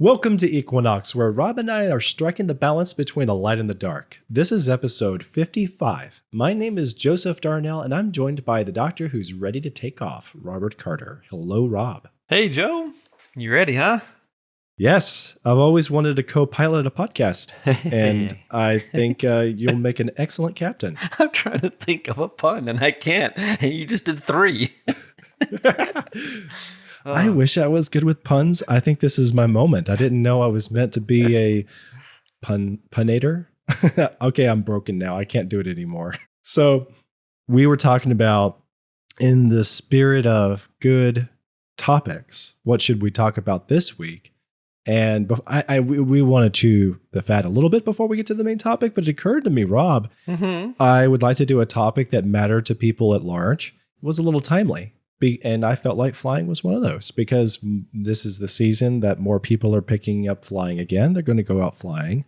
Welcome to Equinox, where Rob and I are striking the balance between the light and the dark. This is episode 55. My name is Joseph Darnell, and I'm joined by the doctor who's ready to take off, Robert Carter. Hello, Rob. Hey, Joe. You ready, huh? Yes, I've always wanted to co-pilot a podcast, and I think you'll make an excellent captain. I'm trying to think of a pun, and I can't. And you just did three. I wish I was good with puns. I think this is my moment. I didn't know I was meant to be a punator. Okay, I'm broken now. I can't do it anymore. So we were talking about, in the spirit of good topics, what should we talk about this week? And we want to chew the fat a little bit before we get to the main topic, but it occurred to me, Rob, I would like to do a topic that mattered to people at large. It was a little timely. And I felt like flying was one of those, because this is the season that more people are picking up flying again. They're going to go out flying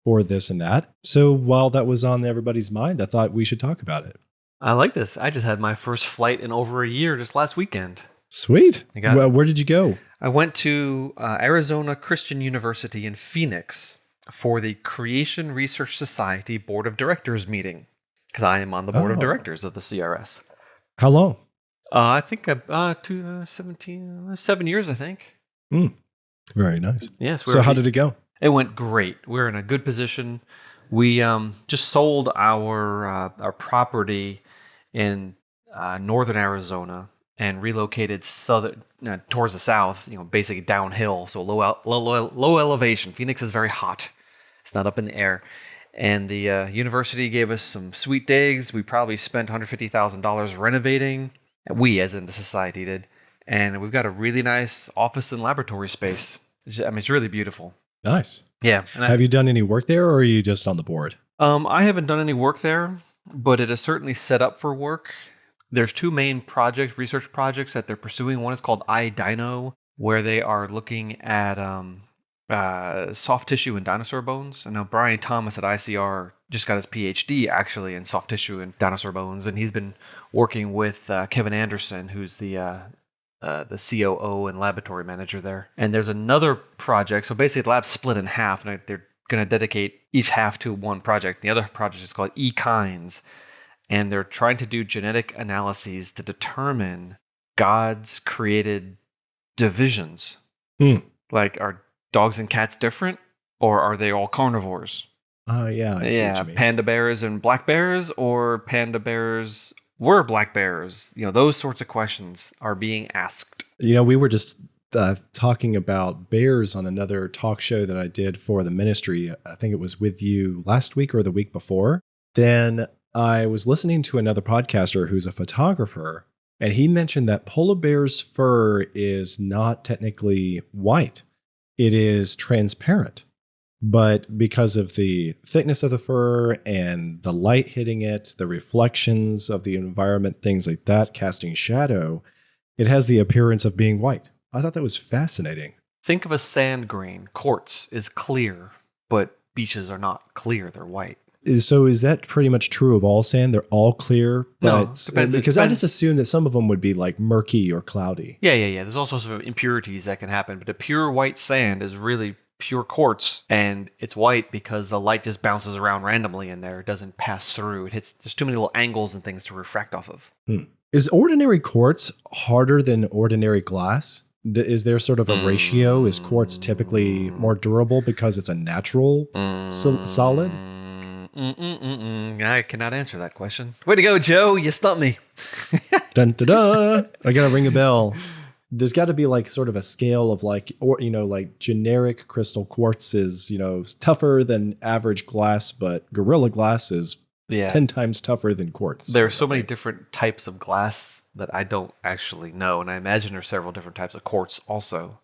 for this and that. So while that was on everybody's mind, I thought we should talk about it. I like this. I just had my first flight in over a year just last weekend. Sweet. Well, where did you go? I went to Arizona Christian University in Phoenix for the Creation Research Society Board of Directors meeting, because I am on the Board of Directors of the CRS. How long? I think 7 years, I think. Very nice. Yes. So how did it go? It went great. We're in a good position. We just sold our property in northern Arizona and relocated towards the south. Basically downhill, so low elevation. Phoenix is very hot. It's not up in the air. And the university gave us some sweet digs. We probably spent $150,000 renovating. We, as in the society, did. And we've got a really nice office and laboratory space. I mean, it's really beautiful. Nice. Yeah. Have you done any work there, or are you just on the board? I haven't done any work there, but it is certainly set up for work. There's two main research projects that they're pursuing. One is called iDino, where they are looking at soft tissue and dinosaur bones. I know Brian Thomas at ICR just got his PhD actually in soft tissue and dinosaur bones, and he's been working with Kevin Anderson, who's the COO and laboratory manager there. And there's another project. So basically, the lab's split in half, and they're going to dedicate each half to one project. The other project is called eKinds, and they're trying to do genetic analyses to determine God's created divisions. Like, are dogs and cats different, or are they all carnivores? Yeah, I see what you mean. Panda bears and black bears, or panda bears were black bears? Those sorts of questions are being asked. We were just talking about bears on another talk show that I did for the ministry. I think it was with you last week or the week before. Then I was listening to another podcaster who's a photographer, and he mentioned that polar bear's fur is not technically white. It is transparent. But because of the thickness of the fur and the light hitting it, the reflections of the environment, things like that, casting shadow, it has the appearance of being white. I thought that was fascinating. Think of a sand grain. Quartz is clear, but beaches are not clear. They're white. So is that pretty much true of all sand? They're all clear? No, depends. Because I just assumed that some of them would be like murky or cloudy. Yeah. There's all sorts of impurities that can happen, but a pure white sand is really pure quartz, and it's white because the light just bounces around randomly in there. It doesn't pass through. There's too many little angles and things to refract off of. Is ordinary quartz harder than ordinary glass? Is there sort of a ratio? Is quartz typically more durable because it's a natural solid? I cannot answer that question. Way to go, Joe. You stumped me. Dun, da, da. I gotta ring a bell. There's got to be like sort of a scale of like generic crystal quartz is, tougher than average glass, but Gorilla Glass is 10 times tougher than quartz. There are so many different types of glass that I don't actually know. And I imagine there's several different types of quartz also.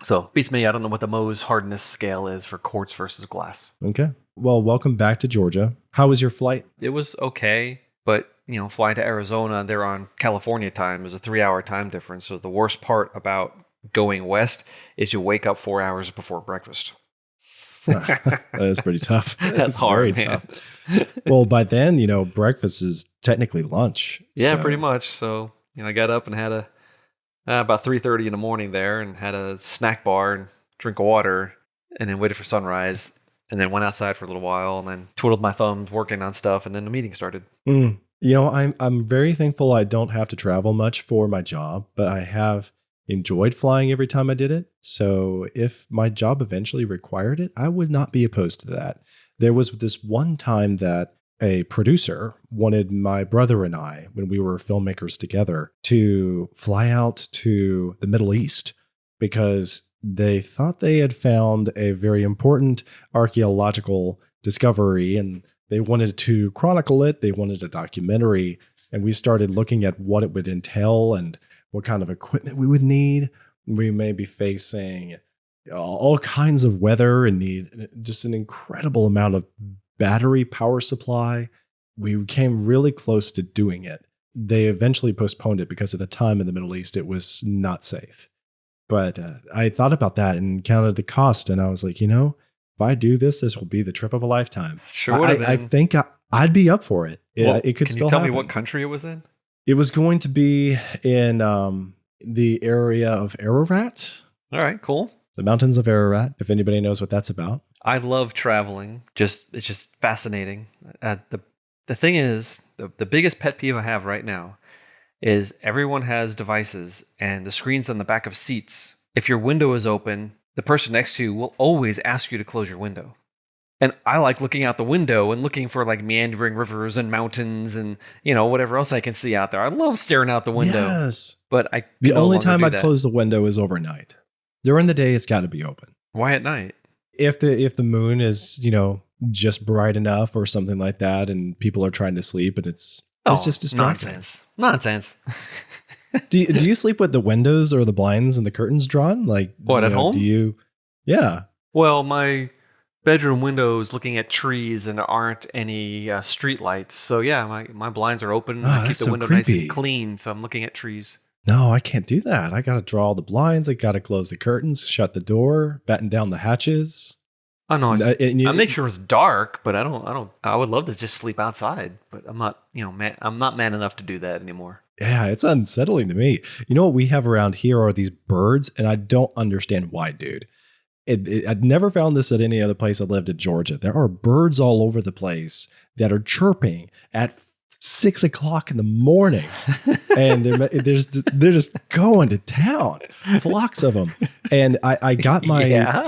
So beats me. I don't know what the Mohs hardness scale is for quartz versus glass. Okay. Well, welcome back to Georgia. How was your flight? It was okay. But, flying to Arizona, they're on California time. There's a 3-hour time difference. So the worst part about going west is you wake up 4 hours before breakfast. That is pretty tough. That's hard, very man. Tough. Well, by then, breakfast is technically lunch. Yeah, pretty much. So, I got up and had about 3:30 in the morning there and had a snack bar and drink of water, and then waited for sunrise, and then went outside for a little while, and then twiddled my thumbs working on stuff, and then the meeting started. You know, I'm very thankful I don't have to travel much for my job, but I have enjoyed flying every time I did it. So if my job eventually required it, I would not be opposed to that. There was this one time that a producer wanted my brother and I, when we were filmmakers together, to fly out to the Middle East because they thought they had found a very important archaeological discovery and they wanted to chronicle it. They wanted a documentary. And we started looking at what it would entail and what kind of equipment we would need. We may be facing all kinds of weather and need just an incredible amount of battery power supply. We came really close to doing it. They eventually postponed it because at the time in the Middle East, it was not safe. But I thought about that and counted the cost. And I was like, you know, if I do this, this will be the trip of a lifetime. Sure would have been. I think I'd be up for it. Well, it could can still you tell happen. me what country it was in? It was going to be in the area of Ararat. All right, cool. The mountains of Ararat, if anybody knows what that's about. I love traveling. It's just fascinating. The thing is, the biggest pet peeve I have right now is everyone has devices and the screens on the back of seats. If your window is open, the person next to you will always ask you to close your window. And I like looking out the window and looking for like meandering rivers and mountains and, you know, whatever else I can see out there. I love staring out the window. Yes. But the only time I close the window is overnight. During the day, it's got to be open. Why at night? If the moon is, you know, just bright enough or something like that and people are trying to sleep and it's just distracting. Nonsense. do you sleep with the windows or the blinds and the curtains drawn? Like what, at home? Yeah. Well, my bedroom window is looking at trees and there aren't any street lights. So yeah, my blinds are open. I keep the window nice and clean, so I'm looking at trees. No, I can't do that. I got to draw all the blinds. I got to close the curtains, shut the door, batten down the hatches. Oh no, I make sure it's dark, but I would love to just sleep outside, but I'm not, I'm not man enough to do that anymore. Yeah, it's unsettling to me. You know what we have around here are these birds, and I don't understand why, dude. I'd never found this at any other place I lived in Georgia. There are birds all over the place that are chirping at 6 o'clock in the morning, and they're just going to town, flocks of them. And I got my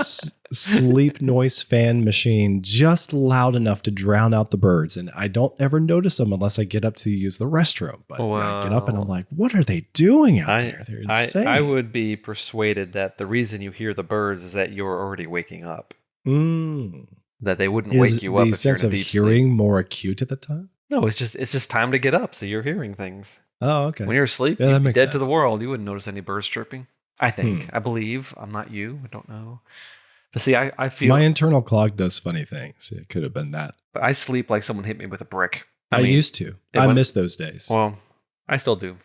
sleep noise fan machine just loud enough to drown out the birds, and I don't ever notice them unless I get up to use the restroom. But I get up and I'm like, what are they doing out there? They're insane. I would be persuaded that the reason you hear the birds is that you're already waking up. That they wouldn't wake you up. Is the sense of hearing more acute at the time? No, it's just time to get up, so you're hearing things. Oh, okay. When you're asleep, you're dead sense. To the world. You wouldn't notice any birds chirping. I think. I believe. I'm not you. I don't know. But see, I feel... My internal clock does funny things. It could have been that. But I sleep like someone hit me with a brick. I used to. I miss those days. Well, I still do.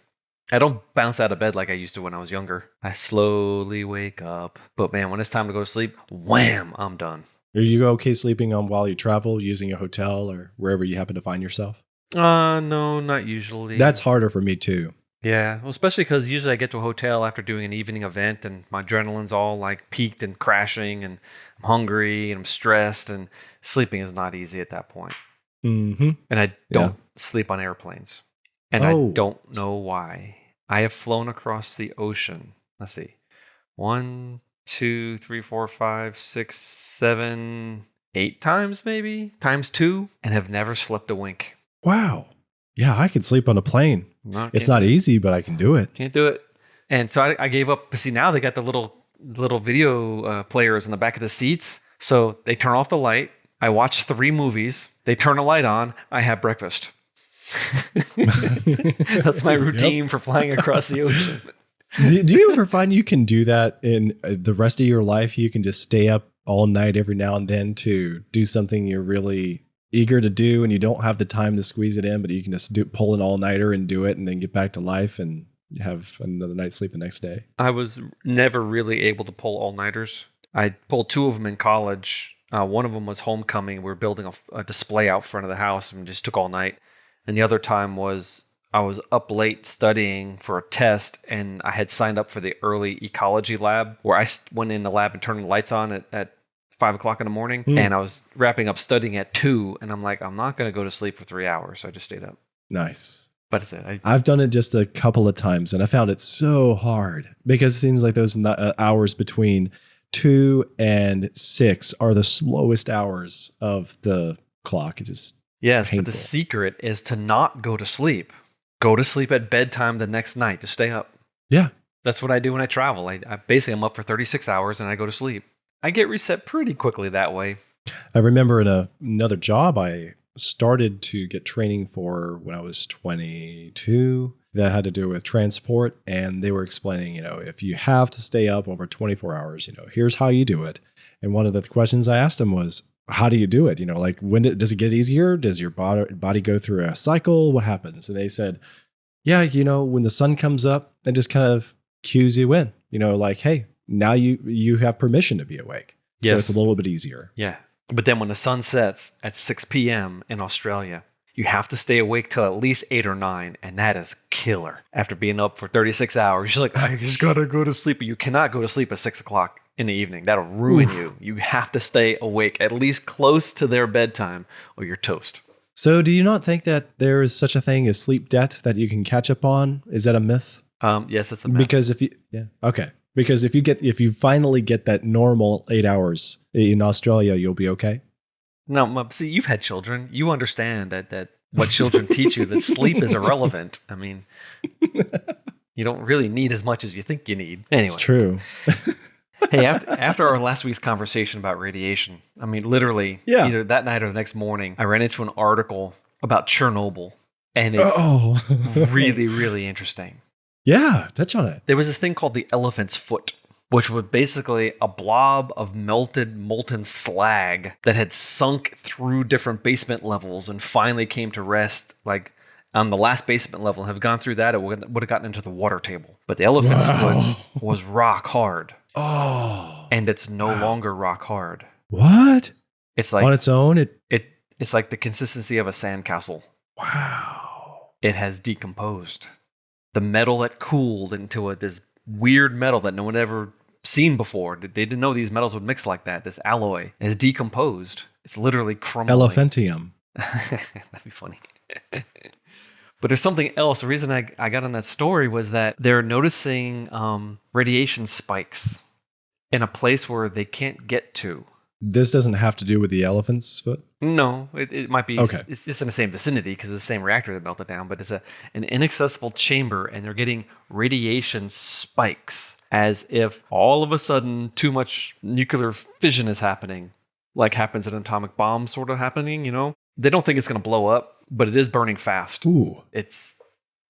I don't bounce out of bed like I used to when I was younger. I slowly wake up. But man, when it's time to go to sleep, wham, I'm done. Are you okay sleeping on while you travel, using a hotel or wherever you happen to find yourself? No, not usually. That's harder for me too. Yeah, well, especially because usually I get to a hotel after doing an evening event and my adrenaline's all like peaked and crashing and I'm hungry and I'm stressed and sleeping is not easy at that point. Mm-hmm. And I don't sleep on airplanes. And I don't know why. I have flown across the ocean. Let's see. 1, 2, 3, 4, 5, 6, 7, 8 times maybe, times 2, and have never slept a wink. Wow. Yeah, I can sleep on a plane. It's not easy, but I can do it. Can't do it. And so I gave up. See, now they got the little video players in the back of the seats. So they turn off the light. I watch 3 movies. They turn a light on. I have breakfast. That's my routine for flying across the ocean. Do you ever find you can do that in the rest of your life? You can just stay up all night every now and then to do something you're really eager to do and you don't have the time to squeeze it in, but you can just pull an all-nighter and do it and then get back to life and have another night's sleep the next day. I was never really able to pull all-nighters. I pulled 2 of them in college. One of them was homecoming. We were building a display out front of the house and just took all night. And the other time was I was up late studying for a test, and I had signed up for the early ecology lab where I went in the lab and turned the lights on at 5 o'clock in the morning. And I was wrapping up studying at 2, and I'm like, I'm not going to go to sleep for 3 hours. So I just stayed up. Nice. But it's it. I've done it just a couple of times, and I found it so hard because it seems like those hours between 2 and 6 are the slowest hours of the clock. It's just yes, painful. but the secret is to not go to sleep. Go to sleep at bedtime the next night. Just stay up. Yeah. That's what I do when I travel. I basically I'm up for 36 hours and I go to sleep. I get reset pretty quickly that way. I remember in another job I started to get training for when I was 22 that had to do with transport. And they were explaining, if you have to stay up over 24 hours, here's how you do it. And one of the questions I asked them was, how do you do it? Like when does it get easier? Does your body go through a cycle? What happens? And they said, yeah, when the sun comes up, it just kind of cues you in, like, hey, now you have permission to be awake. Yes. So it's a little bit easier. Yeah. But then when the sun sets at 6 p.m. in Australia, you have to stay awake till at least 8 or 9. And that is killer. After being up for 36 hours, you're like, I just got to go to sleep. But you cannot go to sleep at 6 o'clock in the evening. That'll ruin you. You have to stay awake at least close to their bedtime or you're toast. So do you not think that there is such a thing as sleep debt that you can catch up on? Is that a myth? Yes, it's a myth. Because Because if you finally get that normal 8 hours in Australia, you'll be okay. No, see, you've had children. You understand that what children teach you, that sleep is irrelevant. I mean, you don't really need as much as you think you need. Anyway. It's true. Hey, after our last week's conversation about radiation, I mean, literally, either that night or the next morning, I ran into an article about Chernobyl, and it's really, really interesting. Yeah, touch on it. There was this thing called the elephant's foot, which was basically a blob of melted molten slag that had sunk through different basement levels and finally came to rest like on the last basement level. Have gone through that, it would have gotten into the water table. But the elephant's foot was rock hard. Oh. And it's no longer rock hard. What? It's like on its own? It's like the consistency of a sandcastle. Wow. It has decomposed. The metal that cooled into this weird metal that no one ever seen before. They didn't know these metals would mix like that. This alloy is decomposed. It's literally crumbling. Elephantium. That'd be funny. But there's something else. The reason I got on that story was that they're noticing radiation spikes in a place where they can't get to. This doesn't have to do with the elephant's foot? No, it might be. Okay. It's in the same vicinity because it's the same reactor that melted down, but it's an inaccessible chamber, and they're getting radiation spikes as if all of a sudden too much nuclear fission is happening, like happens in an atomic bomb sort of happening, They don't think it's going to blow up, but it is burning fast. Ooh. It's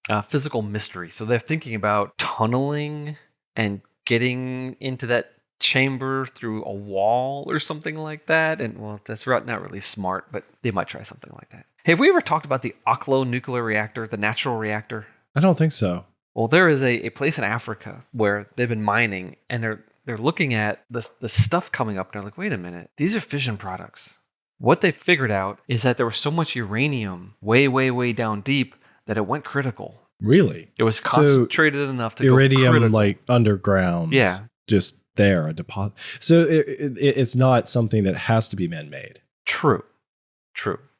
a physical mystery. So they're thinking about tunneling and getting into that chamber through a wall or something like that. And well, that's not really smart, but they might try something like that. Hey, have we ever talked about the Oklo nuclear reactor, the natural reactor? I don't think so. Well, there is a place in Africa where they've been mining and they're looking at the stuff coming up and they're like, wait a minute, these are fission products. What they figured out is that there was so much uranium way, way, way down deep that it went critical. Really? It was concentrated enough to iridium, go critical. like underground. Yeah. Just there, a deposit. So it's not something that has to be man-made. True.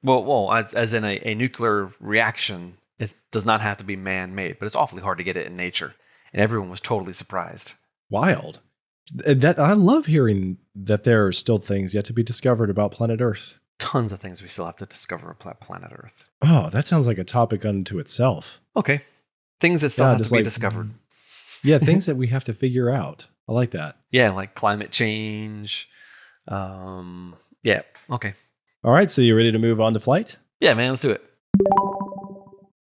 Well, as in a nuclear reaction, it does not have to be man-made, but it's awfully hard to get it in nature. And everyone was totally surprised. Wild. That I love hearing that there are still things yet to be discovered about planet Earth. Tons of things we still have to discover about planet Earth. Oh, that sounds like a topic unto itself. Okay. Things that still have to be discovered. Yeah, things that we have to figure out. I like that. Yeah, like climate change. Yeah, okay. All right, so you ready to move on to flight? Yeah, man, let's do it.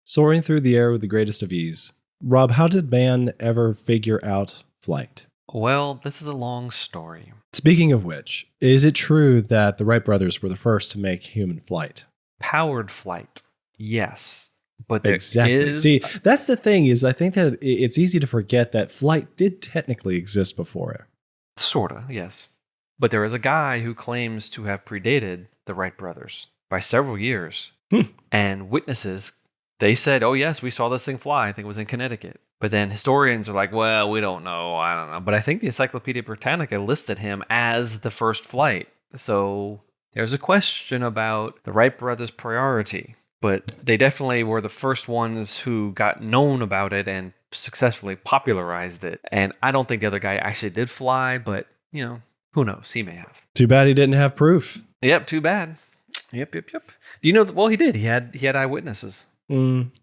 Soaring through the air with the greatest of ease. Rob, how did man ever figure out flight? Well, this is a long story. Speaking of which, is it true that the Wright brothers were the first to make human flight? Powered flight, yes. But there exactly. See, that's the thing is I think that it's easy to forget that flight did technically exist before it. Sorta, yes. But there is a guy who claims to have predated the Wright brothers by several years. And witnesses They said, oh, yes, we saw this thing fly. I think it was in Connecticut. But then historians are like, well, we don't know. I don't know. But I think the Encyclopedia Britannica listed him as the first flight. So there's a question about the Wright brothers' priority. But they definitely were the first ones who got known about it and successfully popularized it. And I don't think the other guy actually did fly, but, who knows? He may have. Too bad he didn't have proof. Yep, too bad. Yep. Do you know? Well, he did. He had eyewitnesses,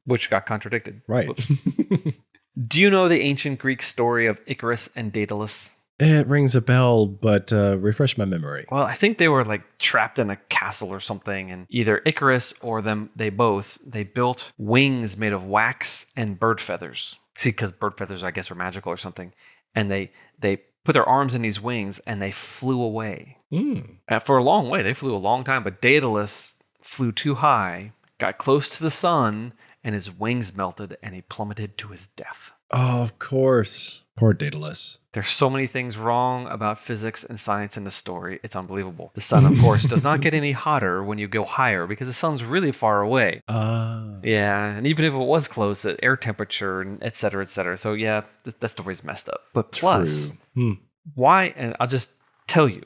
which got contradicted. Right. Do you know the ancient Greek story of Icarus and Daedalus? It rings a bell, but refresh my memory. Well, I think they were like trapped in a castle or something, and either Icarus or they built wings made of wax and bird feathers. See, because bird feathers, I guess, are magical or something. And they put their arms in these wings and they flew away. For a long way. They flew a long time, but Daedalus flew too high, got close to the sun, and his wings melted and he plummeted to his death. Oh, of course. Poor Daedalus. There's so many things wrong about physics and science in the story. It's unbelievable. The sun, of course, does not get any hotter when you go higher because the sun's really far away. Yeah, and even if it was close, at air temperature and et cetera, et cetera. So yeah, that story's messed up. But plus, why, and I'll just tell you,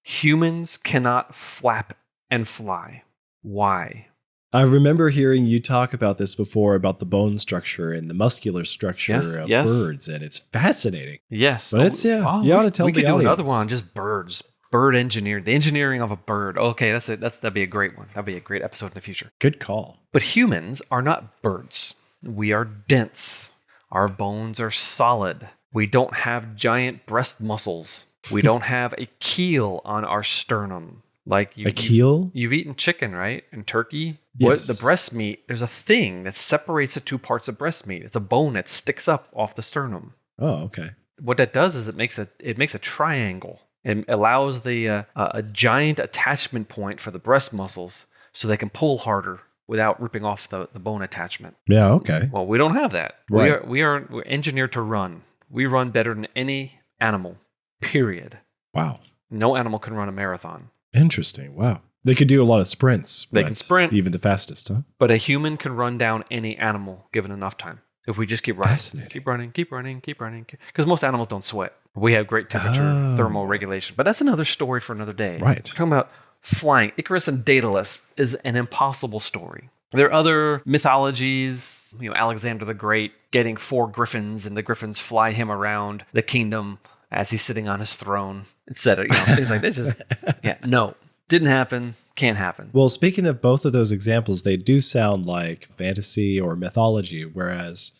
humans cannot flap and fly. Why? I remember hearing you talk about this before, about the bone structure and the muscular structure of birds, and it's fascinating. Yes. But you ought to tell the audience. We could do another one on just birds. Bird engineering, the engineering of a bird. Okay, that'd be a great one. That'd be a great episode in the future. Good call. But humans are not birds. We are dense. Our bones are solid. We don't have giant breast muscles. We don't have a keel on our sternum. Like a keel? You've eaten chicken, right? And turkey? Yes. The breast meat, there's a thing that separates the two parts of breast meat. It's a bone that sticks up off the sternum. Oh, okay. What that does is it makes a triangle. It allows a giant attachment point for the breast muscles so they can pull harder without ripping off the bone attachment. Yeah, okay. Well, we don't have that. Right. We're engineered to run. We run better than any animal, period. Wow. No animal can run a marathon. Interesting. Wow. They could do a lot of sprints. They can sprint. Even the fastest, huh? But a human can run down any animal given enough time. If we just keep running. Fascinating. Keep running. Because most animals don't sweat. We have great temperature, thermal regulation. But that's another story for another day. Right. We're talking about flying. Icarus and Daedalus is an impossible story. There are other mythologies, Alexander the Great getting 4 griffins, and the griffins fly him around the kingdom as he's sitting on his throne, etc. Things like that. No, didn't happen, can't happen. Well, speaking of both of those examples, they do sound like fantasy or mythology, whereas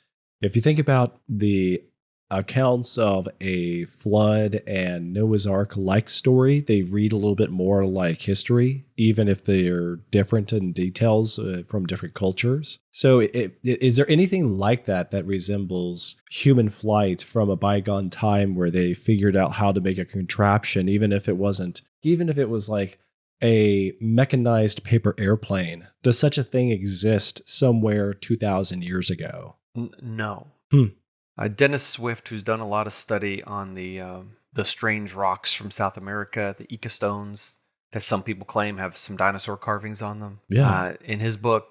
if you think about the accounts of a flood and Noah's Ark-like story, they read a little bit more like history, even if they're different in details from different cultures. So is there anything like that resembles human flight from a bygone time where they figured out how to make a contraption, even if it was like a mechanized paper airplane? Does such a thing exist somewhere 2,000 years ago? No. Dennis Swift, who's done a lot of study on the strange rocks from South America, the Ica stones that some people claim have some dinosaur carvings on them. Yeah. In his book,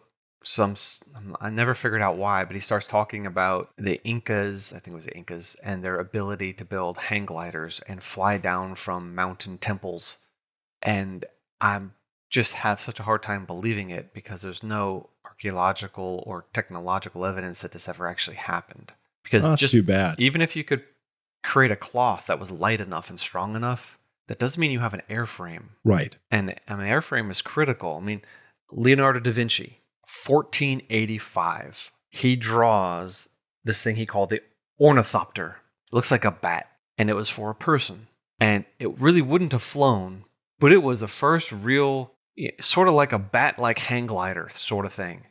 I never figured out why, but he starts talking about the Incas, I think it was the Incas, and their ability to build hang gliders and fly down from mountain temples. And I just have such a hard time believing it because there's no archaeological or technological evidence that this ever actually happened. Because that's too bad. Even if you could create a cloth that was light enough and strong enough, that doesn't mean you have an airframe. Right. And an airframe is critical. Leonardo da Vinci, 1485, he draws this thing he called the ornithopter. It looks like a bat, and it was for a person. And it really wouldn't have flown, but it was the first real, sort of like a bat-like hang glider sort of thing.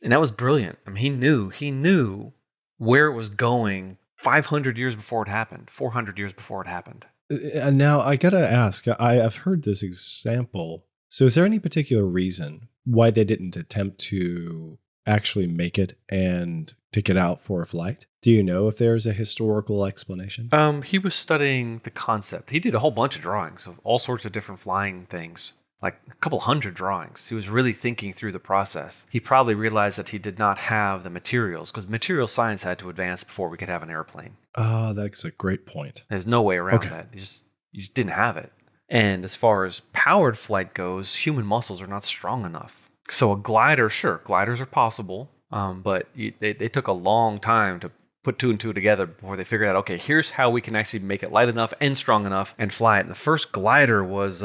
And that was brilliant. He knew where it was going 500 years before it happened, 400 years before it happened. And now I gotta ask, I've heard this example. So is there any particular reason why they didn't attempt to actually make it and take it out for a flight? Do you know if there's a historical explanation? He was studying the concept. He did a whole bunch of drawings of all sorts of different flying things. like a couple hundred drawings. He was really thinking through the process. He probably realized that he did not have the materials, because material science had to advance before we could have an airplane. Oh, that's a great point. There's no way around that. You just didn't have it. And as far as powered flight goes, human muscles are not strong enough. So a glider, sure, gliders are possible, but they took a long time to put two and two together before they figured out, okay, here's how we can actually make it light enough and strong enough and fly it. And the first glider was,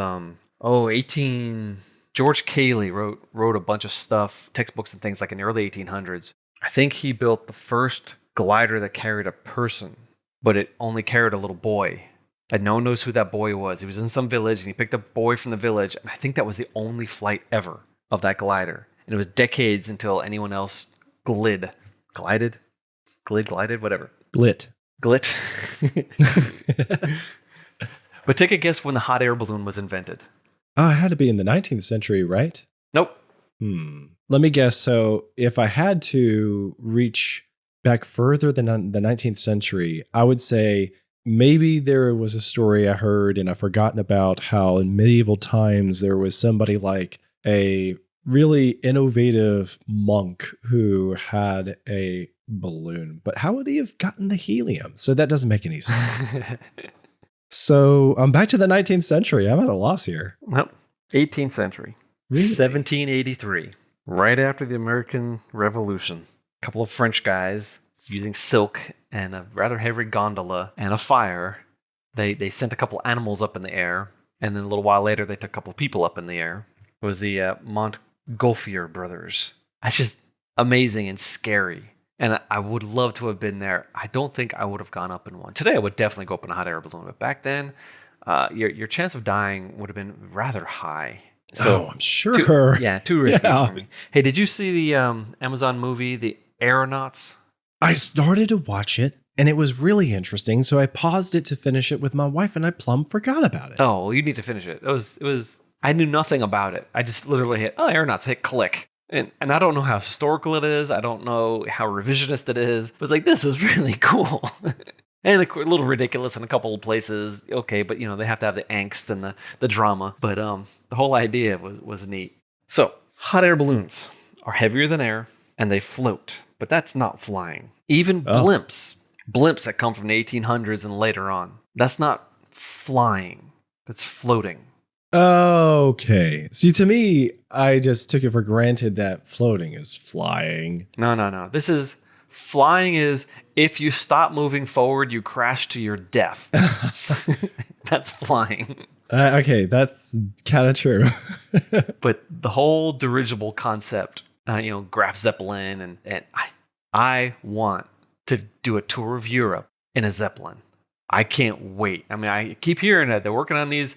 George Cayley wrote a bunch of stuff, textbooks and things like in the early 1800s. I think he built the first glider that carried a person, but it only carried a little boy. And no one knows who that boy was. He was in some village and he picked a boy from the village. And I think that was the only flight ever of that glider. And it was decades until anyone else glided, whatever. Glit. But take a guess when the hot air balloon was invented. Oh, it had to be in the 19th century, right? Nope. Let me guess. So if I had to reach back further than the 19th century, I would say maybe there was a story I heard and I've forgotten about how in medieval times there was somebody like a really innovative monk who had a balloon. But how would he have gotten the helium? So that doesn't make any sense. So I'm back to the 19th century. I'm at a loss here. Well, 18th century. Really? 1783. Right after the American Revolution. A couple of French guys using silk and a rather heavy gondola and a fire. They sent a couple animals up in the air. And then a little while later, they took a couple of people up in the air. It was the Montgolfier brothers. That's just amazing and scary. And I would love to have been there. I don't think I would have gone up in one. Today, I would definitely go up in a hot air balloon. But back then, your chance of dying would have been rather high. So I'm sure. Too risky for me. Hey, did you see the Amazon movie, The Aeronauts? I started to watch it, and it was really interesting. So I paused it to finish it with my wife, and I plumb forgot about it. Oh, well, you need to finish it. It was. I knew nothing about it. I just literally hit, aeronauts, hit click. And I don't know how historical it is. I don't know how revisionist it is. But it's like, this is really cool. And a little ridiculous in a couple of places. Okay, but they have to have the angst and the drama. But the whole idea was neat. So, hot air balloons are heavier than air and they float. But that's not flying. Even blimps that come from the 1800s and later on, that's not flying. That's floating. Okay. See, to me, I just took it for granted that floating is flying. No. Flying is if you stop moving forward, you crash to your death. That's flying. Okay, that's kind of true. But the whole dirigible concept, Graf Zeppelin, and I want to do a tour of Europe in a Zeppelin. I can't wait. I mean, I keep hearing that they're working on these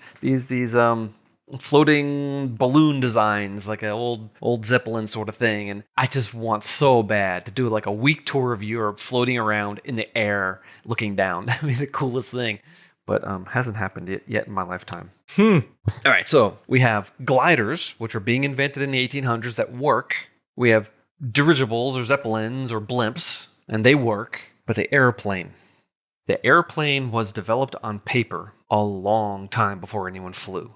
floating balloon designs, like an old Zeppelin sort of thing, and I just want so bad to do like a week tour of Europe, floating around in the air, looking down. That'd be the coolest thing, but hasn't happened yet in my lifetime. All right, so we have gliders, which are being invented in the 1800s that work. We have dirigibles or Zeppelins or blimps, and they work. But the airplane was developed on paper a long time before anyone flew.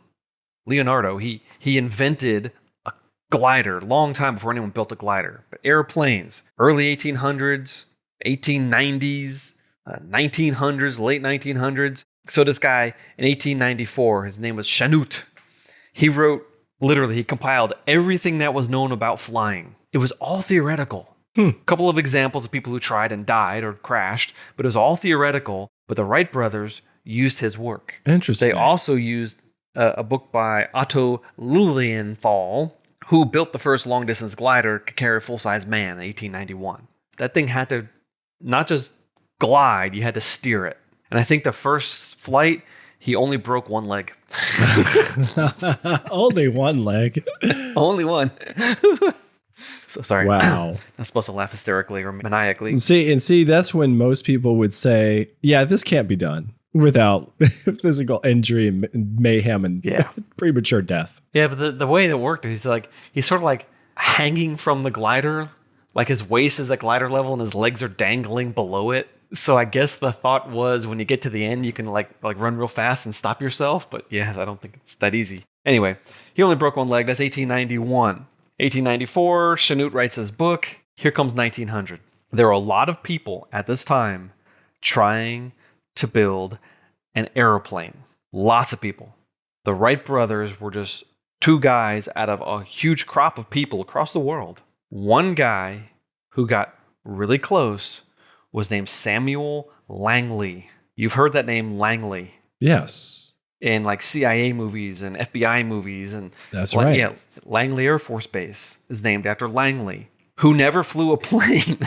Leonardo, he invented a glider long time before anyone built a glider. But airplanes, early 1800s, 1890s, 1900s, late 1900s. So this guy in 1894, his name was Chanute. He compiled everything that was known about flying. It was all theoretical. A couple of examples of people who tried and died or crashed, but it was all theoretical. But the Wright brothers used his work. Interesting. They also used a book by Otto Lilienthal, who built the first long-distance glider to carry a full-size man in 1891. That thing had to not just glide, you had to steer it. And I think the first flight, he only broke one leg. Only one leg? Only one. So sorry. Wow. Not supposed to laugh hysterically or maniacally. And see, that's when most people would say, yeah, this can't be done without physical injury and mayhem and premature death. Yeah, but the way that worked, he's sort of like hanging from the glider, like his waist is at glider level and his legs are dangling below it. So I guess the thought was when you get to the end, you can like run real fast and stop yourself. But yeah, I don't think it's that easy. Anyway, he only broke one leg. That's 1891. 1894, Chanute writes his book. Here comes 1900. There are a lot of people at this time trying to build an airplane. Lots of people. The Wright brothers were just two guys out of a huge crop of people across the world. One guy who got really close was named Samuel Langley. You've heard that name, Langley. Yes. In like CIA movies and FBI movies. And that's right. Yeah, Langley Air Force Base is named after Langley, who never flew a plane.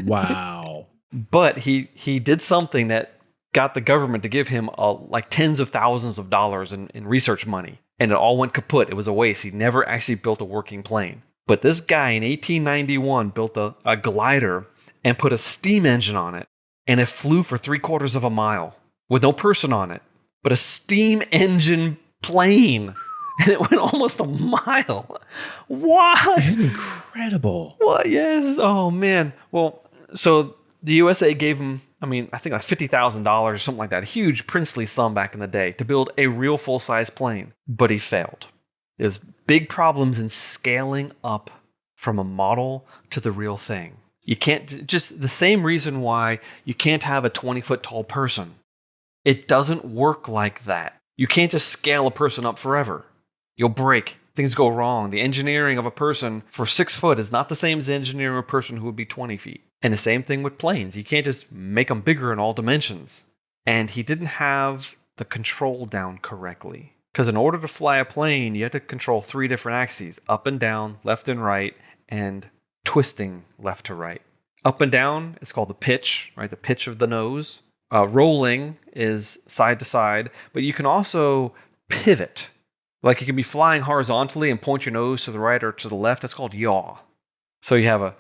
Wow. But he did something that got the government to give him like tens of thousands of dollars in research money. And it all went kaput. It was a waste. He never actually built a working plane. But this guy in 1891 built a glider and put a steam engine on it. And it flew for 3/4 of a mile with no person on it, but a steam engine plane. And it went almost a mile. What? Incredible. What? Yes. Oh, man. Well, so the USA gave him, I think like $50,000 or something like that, a huge princely sum back in the day to build a real full-size plane. But he failed. There's big problems in scaling up from a model to the real thing. You can't, just the same reason why you can't have a 20-foot tall person. It doesn't work like that. You can't just scale a person up forever. You'll break. Things go wrong. The engineering of a person for 6 foot is not the same as the engineering of a person who would be 20 feet. And the same thing with planes. You can't just make them bigger in all dimensions. And he didn't have the control down correctly. Because in order to fly a plane, you have to control 3 different axes: up and down, left and right, and twisting left to right. Up and down is called the pitch, right? The pitch of the nose. Rolling is side to side, but you can also pivot. Like you can be flying horizontally and point your nose to the right or to the left. That's called yaw. So you have a,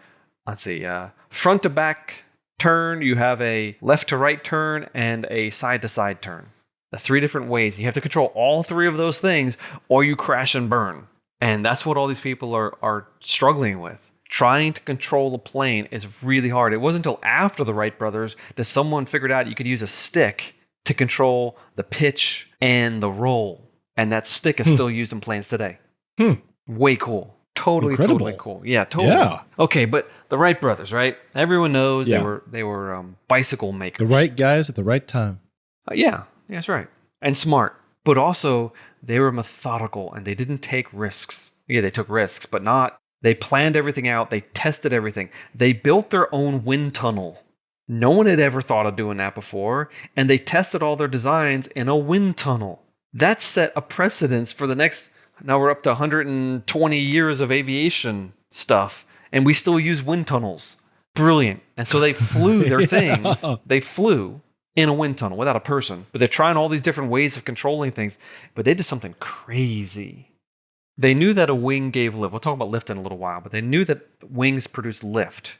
front to back turn, you have a left to right turn, and a side to side turn. The 3 different ways. You have to control all 3 of those things or you crash and burn. And that's what all these people are struggling with. Trying to control a plane is really hard. It wasn't until after the Wright brothers that someone figured out you could use a stick to control the pitch and the roll. And that stick is still used in planes today. Way cool. Totally cool. Yeah, totally. Yeah. Okay, but the Wright brothers, right? Everyone knows they were bicycle makers. The right guys at the right time. Yeah, that's right. And smart. But also, they were methodical and they didn't take risks. Yeah, they took risks, but not. They planned everything out. They tested everything. They built their own wind tunnel. No one had ever thought of doing that before. And they tested all their designs in a wind tunnel. That set a precedence for the next, now we're up to 120 years of aviation stuff. And we still use wind tunnels. Brilliant. And so they flew their things. They flew in a wind tunnel without a person. But they're trying all these different ways of controlling things. But they did something crazy. They knew that a wing gave lift. We'll talk about lift in a little while, but they knew that wings produce lift.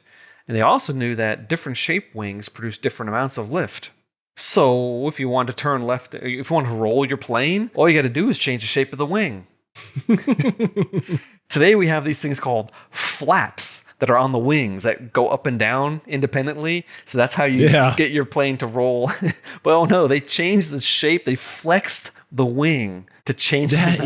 And they also knew that different shaped wings produce different amounts of lift. So if you want to turn left, if you want to roll your plane, all you got to do is change the shape of the wing. Today we have these things called flaps that are on the wings that go up and down independently. So that's how you get your plane to roll. But oh no, they changed the shape. They flexed the wing to change that.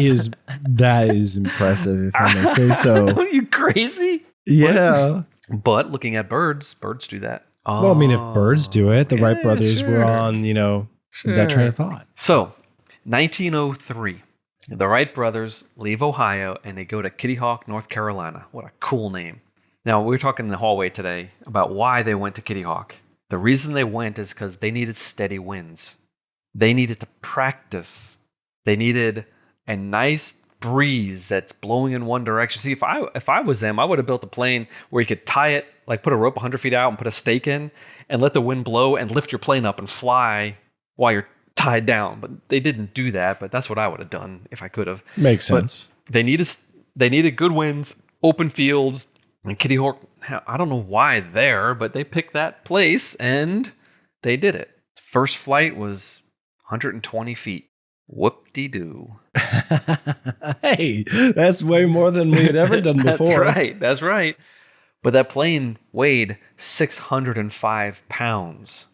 That is impressive, if I may say so. Are you crazy? Yeah. But looking at birds do that. Oh, well, I mean, if birds do it, the Wright brothers were on, that train of thought. So, 1903, the Wright brothers leave Ohio and they go to Kitty Hawk, North Carolina. What a cool name. Now, we were talking in the hallway today about why they went to Kitty Hawk. The reason they went is because they needed steady winds. They needed to practice. They needed a nice breeze that's blowing in one direction. See, if I was them, I would have built a plane where you could tie it, like put a rope 100 feet out and put a stake in and let the wind blow and lift your plane up and fly while you're tied down. But they didn't do that, but that's what I would have done if I could have. Makes sense. But they needed good winds, open fields, and Kitty Hawk, I don't know why there, but they picked that place and they did it. First flight was 120 feet. Whoop-de-doo. Hey, that's way more than we had ever done before. That's right. But that plane weighed 605 pounds.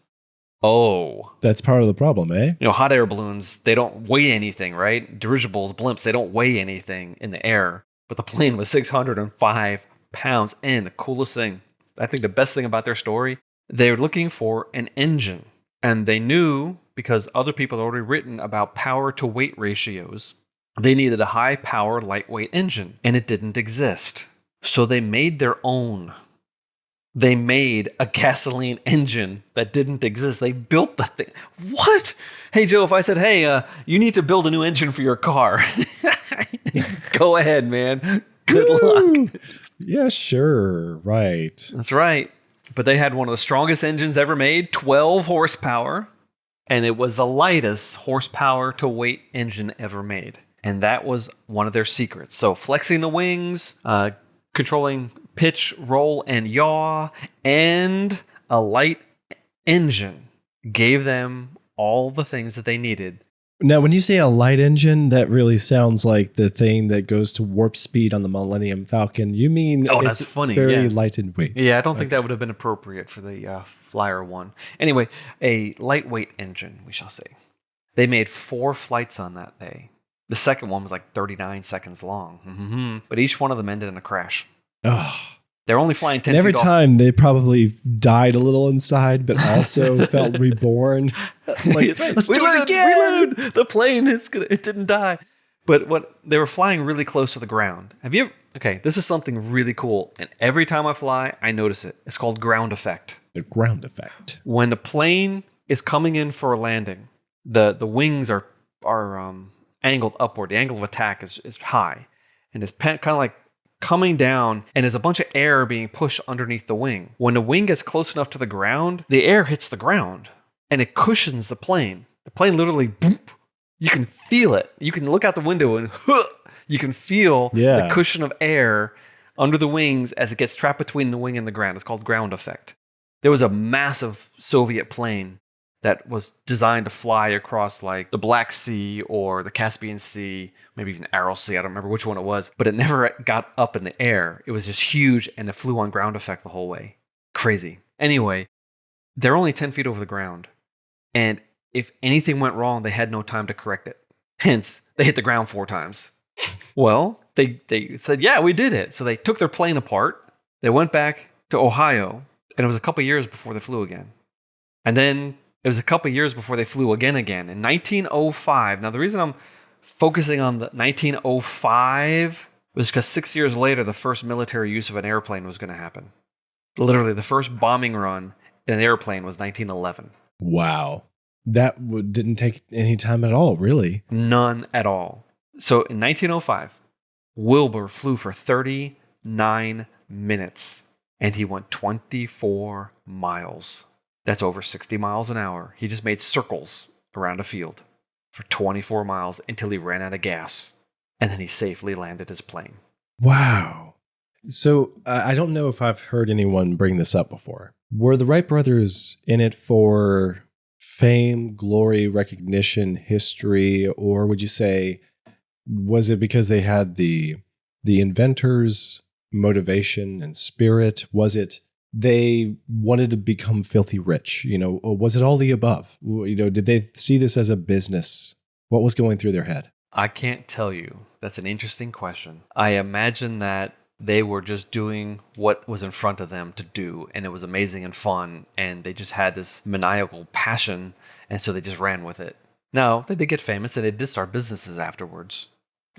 Oh. That's part of the problem, eh? Hot air balloons, they don't weigh anything, right? Dirigibles, blimps, they don't weigh anything in the air. But the plane was 605 pounds. And the coolest thing, I think the best thing about their story, they were looking for an engine. And they knew, because other people had already written about power to weight ratios, they needed a high power, lightweight engine. And it didn't exist. So they made their own. They made a gasoline engine that didn't exist. They built the thing. What? Hey, Joe, if I said, hey, you need to build a new engine for your car. Go ahead, man. Good luck. Yeah, sure. Right. That's right. But they had one of the strongest engines ever made, 12 horsepower. And it was the lightest horsepower to weight engine ever made. And that was one of their secrets. So flexing the wings, controlling pitch, roll, and yaw, and a light engine gave them all the things that they needed. Now, when you say a light engine, that really sounds like the thing that goes to warp speed on the Millennium Falcon. You mean that's funny. Very light in weight. Yeah, I don't think that would have been appropriate for the Flyer one. Anyway, a lightweight engine, we shall say. They made 4 flights on that day. The second one was like 39 seconds long. Mm-hmm. But each one of them ended in a crash. Oh. They're only flying 10 and every feet time off. they probably died a little inside, but also felt reborn. Like, let's do it again. Reload. The plane, it didn't die. But they were flying really close to the ground. Okay, this is something really cool. And every time I fly, I notice it. It's called ground effect. The ground effect. When the plane is coming in for a landing, the wings are angled upward. The angle of attack is high. And it's kind of like coming down, and there's a bunch of air being pushed underneath the wing. When the wing gets close enough to the ground, the air hits the ground, and it cushions the plane. The plane literally, boop, you can feel it. You can look out the window and you can feel the cushion of air under the wings as it gets trapped between the wing and the ground. It's called ground effect. There was a massive Soviet plane that was designed to fly across like the Black Sea or the Caspian Sea, maybe even Aral Sea. I don't remember which one it was, but it never got up in the air. It was just huge, and it flew on ground effect the whole way. Crazy. Anyway, they're only 10 feet over the ground, and if anything went wrong, they had no time to correct it. Hence, they hit the ground 4 times. Well, they said, yeah, we did it. So they took their plane apart. They went back to Ohio, and it was a couple years before they flew again. And then it was a couple years before they flew again. In 1905. Now, the reason I'm focusing on the 1905 was because 6 years later, the first military use of an airplane was going to happen. Literally, the first bombing run in an airplane was 1911. Wow. That didn't take any time at all, really. None at all. So in 1905, Wilbur flew for 39 minutes, and he went 24 miles. That's over 60 miles an hour. He just made circles around a field for 24 miles until he ran out of gas. And then he safely landed his plane. Wow. So I don't know if I've heard anyone bring this up before. Were the Wright brothers in it for fame, glory, recognition, history, or would you say, was it because they had the inventor's motivation and spirit? Was it they wanted to become filthy rich? Or was it all the above? Did they see this as a business? What was going through their head? I can't tell you. That's an interesting question. I imagine that they were just doing what was in front of them to do, and it was amazing and fun, and they just had this maniacal passion, and so they just ran with it. Now, they did get famous, and they did start businesses afterwards.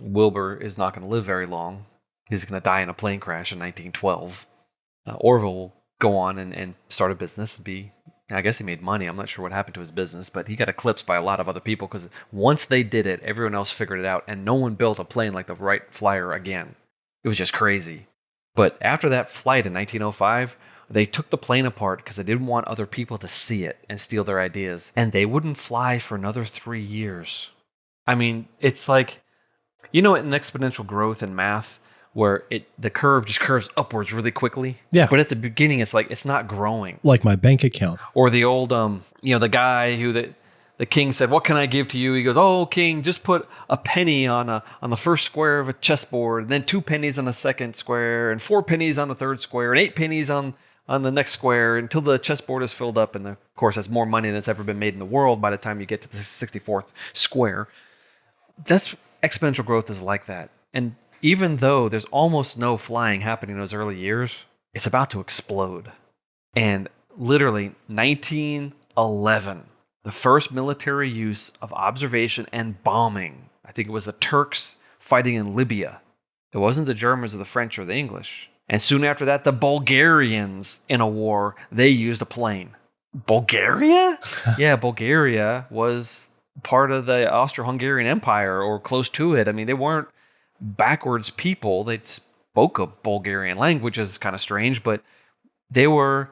Wilbur is not going to live very long. He's going to die in a plane crash in 1912. Orville will go on and start a business. I guess he made money. I'm not sure what happened to his business, but he got eclipsed by a lot of other people because once they did it, everyone else figured it out, and no one built a plane like the Wright Flyer again. It was just crazy. But after that flight in 1905, they took the plane apart because they didn't want other people to see it and steal their ideas. And they wouldn't fly for another 3 years. I mean, it's like, in exponential growth in math, where the curve just curves upwards really quickly. Yeah. But at the beginning, it's like, it's not growing. Like my bank account. Or the old, the guy who the king said, "What can I give to you?" He goes, "Oh, king, just put a penny on the first square of a chessboard, and then 2 pennies on the second square, and 4 pennies on the third square, and 8 pennies on on the next square until the chessboard is filled up. And of course, that's more money than has ever been made in the world by the time you get to the 64th square. That's exponential growth is like that. And even though there's almost no flying happening in those early years, it's about to explode. And literally 1911, the first military use of observation and bombing. I think it was the Turks fighting in Libya. It wasn't the Germans or the French or the English. And soon after that, the Bulgarians in a war, they used a plane. Bulgaria? Yeah, Bulgaria was part of the Austro-Hungarian Empire or close to it. I mean, they weren't backwards people. They spoke a Bulgarian language, is kind of strange, but they were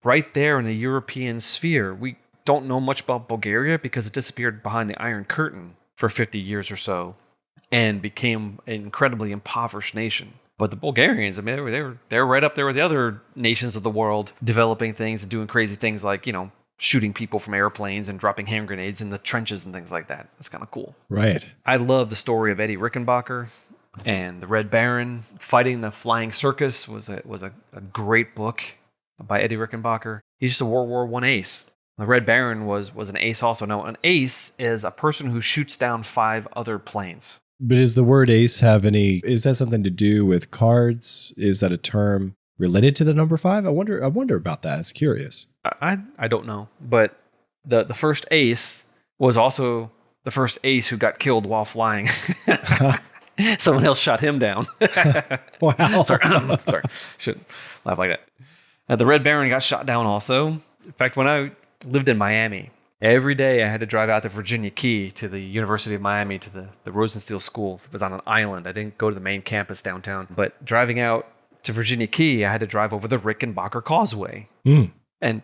right there in the European sphere. We don't know much about Bulgaria because it disappeared behind the Iron Curtain for 50 years or so and became an incredibly impoverished nation. But the Bulgarians, I mean, they were right up there with the other nations of the world, developing things and doing crazy things like, shooting people from airplanes and dropping hand grenades in the trenches and things like that. That's kind of cool. Right. I love the story of Eddie Rickenbacker and the Red Baron. Fighting the Flying Circus was a great book by Eddie Rickenbacker. He's just a World War I ace. The Red Baron was an ace also. Now, an ace is a person who shoots down 5 other planes. But does the word ace is that something to do with cards? Is that a term related to the number 5? I wonder about that. It's curious. I don't know. But the first ace was also the first ace who got killed while flying. Someone else shot him down. Wow. Sorry. Shouldn't laugh like that. The Red Baron got shot down also. In fact, when I lived in Miami, every day I had to drive out to Virginia Key to the University of Miami to the Rosenstiel School. It was on an island. I didn't go to the main campus downtown. But driving out to Virginia Key, I had to drive over the Rickenbacker Causeway. And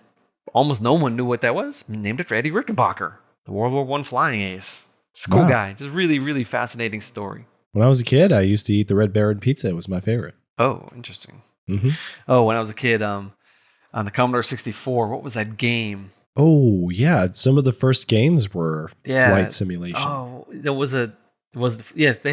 almost no one knew what that was. Named it for Eddie Rickenbacker, the World War I flying ace. Just a cool guy. Just really, really fascinating story. When I was a kid, I used to eat the Red Baron pizza. It was my favorite. Oh, interesting. Mm-hmm. Oh, when I was a kid, on the Commodore 64, what was that game? Oh, yeah. Some of the first games were flight simulation. Oh, they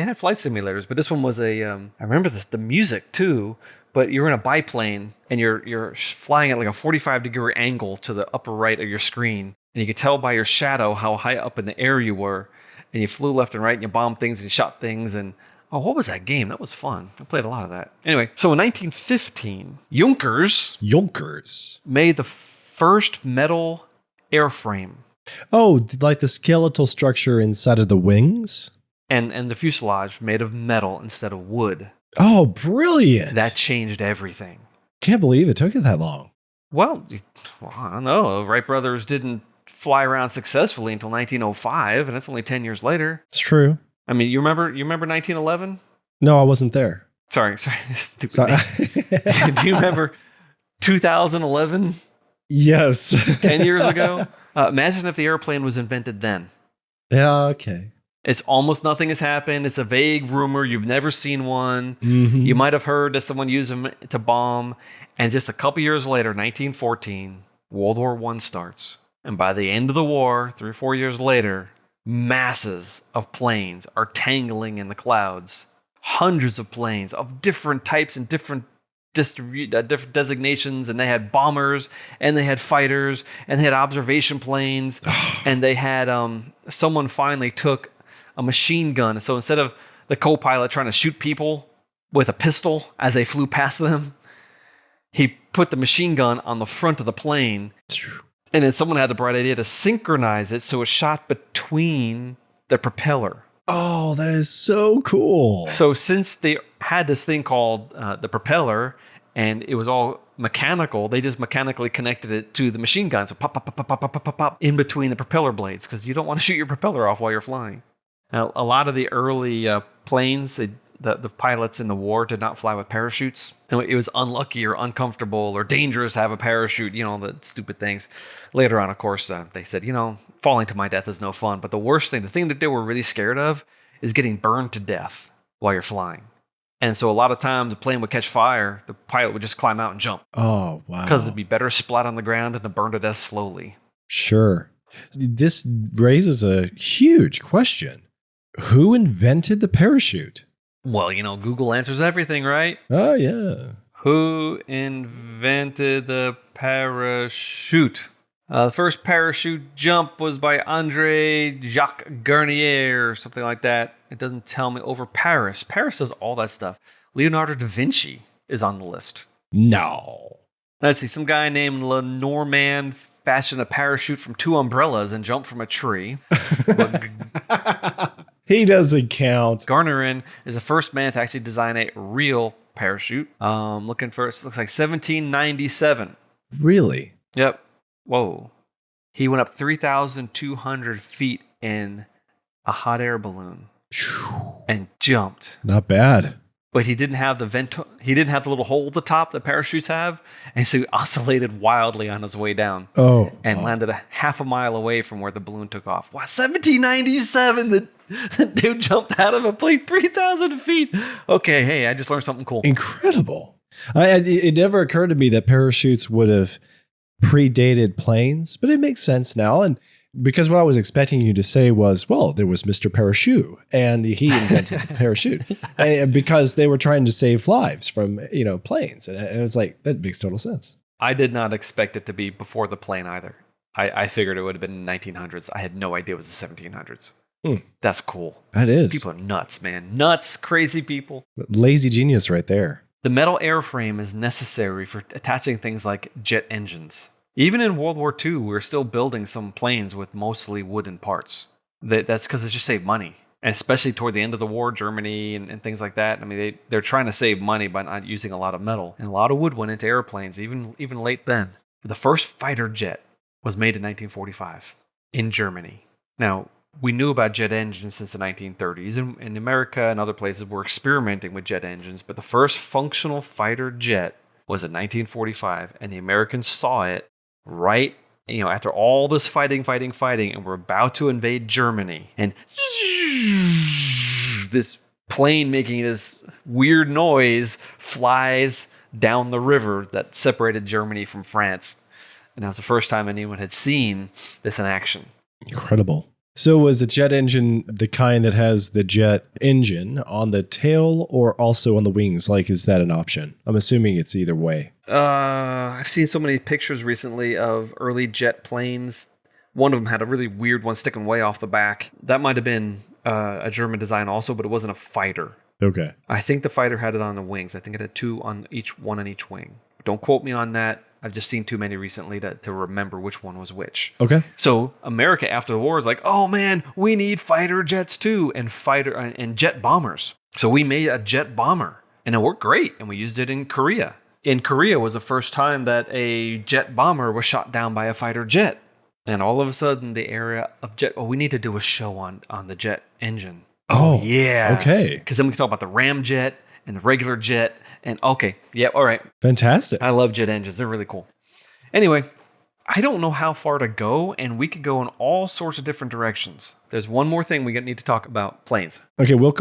had flight simulators, but this one was I remember the music too, but you're in a biplane and you're flying at like a 45-degree angle to the upper right of your screen. And you could tell by your shadow how high up in the air you were. And you flew left and right and you bombed things and you shot things. And what was that game? That was fun. I played a lot of that. Anyway, so in 1915, Junkers made the first metal airframe. Oh, like the skeletal structure inside of the wings? And the fuselage made of metal instead of wood. Oh, brilliant. That changed everything. Can't believe it took it that long. Well, I don't know. Wright brothers didn't fly around successfully until 1905, and that's only 10 years later. It's true. I mean, you remember 1911? No, I wasn't there. Sorry. Stupid. Do you remember 2011? Yes. 10 years ago? Imagine if the airplane was invented then. Yeah, okay. It's almost nothing has happened. It's a vague rumor. You've never seen one. Mm-hmm. You might have heard that someone used them to bomb. And just a couple years later, 1914, World War I starts. And by the end of the war, 3 or 4 years later, masses of planes are tangling in the clouds. Hundreds of planes of different types and different designations, and they had bombers, and they had fighters, and they had observation planes, and they had someone finally took a machine gun. So instead of the co-pilot trying to shoot people with a pistol as they flew past them, he put the machine gun on the front of the plane, and then someone had the bright idea to synchronize it so it shot between the propeller. Oh, that is so cool. So since they had this thing called the propeller, and it was all mechanical, they just mechanically connected it to the machine gun. So pop, pop, pop, pop, pop, pop, pop, pop, in between the propeller blades, because you don't want to shoot your propeller off while you're flying. Now, a lot of the early planes, the pilots in the war did not fly with parachutes. It was unlucky or uncomfortable or dangerous to have a parachute, the stupid things. Later on, of course, they said, falling to my death is no fun. But the worst thing, the thing that they were really scared of is getting burned to death while you're flying. And so a lot of times the plane would catch fire, the pilot would just climb out and jump. Oh, wow. Because it'd be better splat on the ground than to burn to death slowly. Sure. This raises a huge question. Who invented the parachute? Well, Google answers everything, right? Oh, yeah. Who invented the parachute? The first parachute jump was by Andre Jacques Garnier or something like that. It doesn't tell me. Over Paris. Paris does all that stuff. Leonardo da Vinci is on the list. No. Let's see. Some guy named Lenormand fashioned a parachute from 2 umbrellas and jumped from a tree. He doesn't count. Garnerin is the first man to actually design a real parachute. Looking for it looks like 1797. Really? Yep. Whoa. He went up 3,200 feet in a hot air balloon and jumped. Not bad. But he didn't have he didn't have the little hole at the top that parachutes have, and so he oscillated wildly on his way down. And landed a half a mile away from where the balloon took off. Wow, 1797, the dude jumped out of a plane 3,000 feet. Okay, hey, I just learned something cool. Incredible. It never occurred to me that parachutes would have predated planes, but it makes sense now. And because what I was expecting you to say was, well, there was Mr. Parachute and he invented the parachute, and because they were trying to save lives from, planes. And it was like, that makes total sense. I did not expect it to be before the plane either. I figured it would have been 1900s. I had no idea it was the 1700s. That's cool. That is. People are nuts, man. Nuts, crazy people. Lazy genius right there. The metal airframe is necessary for attaching things like jet engines. Even in World War II, we were still building some planes with mostly wooden parts. That's because it just saved money. And especially toward the end of the war, Germany and things like that. I mean, they're trying to save money by not using a lot of metal. And a lot of wood went into airplanes, even late then. The first fighter jet was made in 1945 in Germany. Now, we knew about jet engines since the 1930s. And in America and other places were experimenting with jet engines. But the first functional fighter jet was in 1945. And the Americans saw it right, after all this fighting, and we're about to invade Germany, and this plane making this weird noise flies down the river that separated Germany from France. And that was the first time anyone had seen this in action. Incredible. So was the jet engine the kind that has the jet engine on the tail or also on the wings? Like, is that an option? I'm assuming it's either way. I've seen so many pictures recently of early jet planes. One of them had a really weird one sticking way off the back. That might have been a German design also, but it wasn't a fighter. Okay. I think the fighter had it on the wings. I think it had one on each wing. Don't quote me on that. I've just seen too many recently to remember which one was which. Okay. So America after the war is like, oh man, we need fighter jets too, and jet bombers. So we made a jet bomber, and it worked great, and we used it in Korea. In Korea was the first time that a jet bomber was shot down by a fighter jet. And all of a sudden, the area of jet, we need to do a show on the jet engine. Oh, yeah. Okay. Because then we can talk about the ramjet and the regular jet. And okay, yeah, all right. Fantastic. I love jet engines. They're really cool. Anyway, I don't know how far to go, and we could go in all sorts of different directions. There's one more thing we need to talk about: planes. Okay, we'll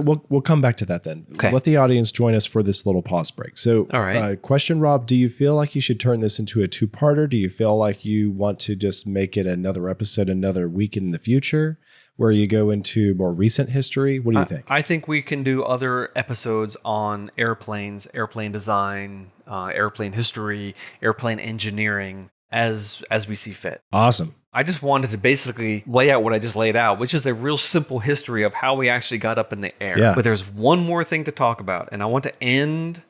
come back to that then. Okay. Let the audience join us for this little pause break. So, all right. Question, Rob, do you feel like you should turn this into a two-parter? Do you feel like you want to just make it another episode another week in the future, where you go into more recent history? What do you think? I think we can do other episodes on airplanes, airplane design, airplane history, airplane engineering, as we see fit. Awesome. I just wanted to basically lay out what I just laid out, which is a real simple history of how we actually got up in the air. Yeah. But there's one more thing to talk about, and I want to end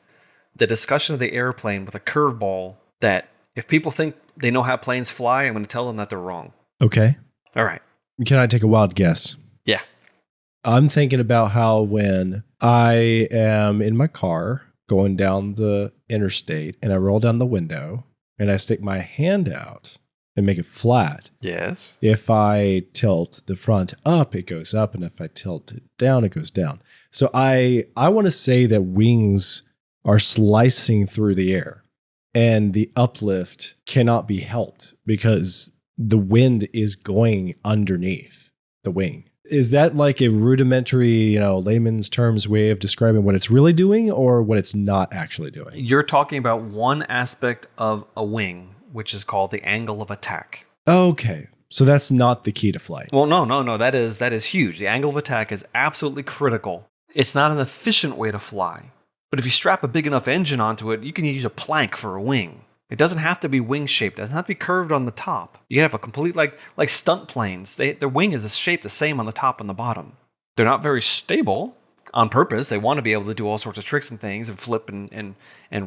the discussion of the airplane with a curveball that if people think they know how planes fly, I'm going to tell them that they're wrong. Okay. All right. Can I take a wild guess? Yeah. I'm thinking about how when I am in my car going down the interstate and I roll down the window and I stick my hand out and make it flat. Yes. If I tilt the front up, it goes up. And if I tilt it down, it goes down. So I want to say that wings are slicing through the air and the uplift cannot be helped because the wind is going underneath the wing. Is that like a rudimentary, layman's terms way of describing what it's really doing or what it's not actually doing? You're talking about one aspect of a wing, which is called the angle of attack. Okay. So that's not the key to flight. Well, no. That is huge. The angle of attack is absolutely critical. It's not an efficient way to fly, But if you strap a big enough engine onto it, you can use a plank for a wing. It doesn't have to be wing shaped. It doesn't have to be curved on the top. You can have a complete, like stunt planes. Their wing is shaped the same on the top and the bottom. They're not very stable on purpose. They want to be able to do all sorts of tricks and things and flip and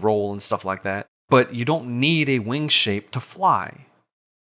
roll and stuff like that. But you don't need a wing shape to fly.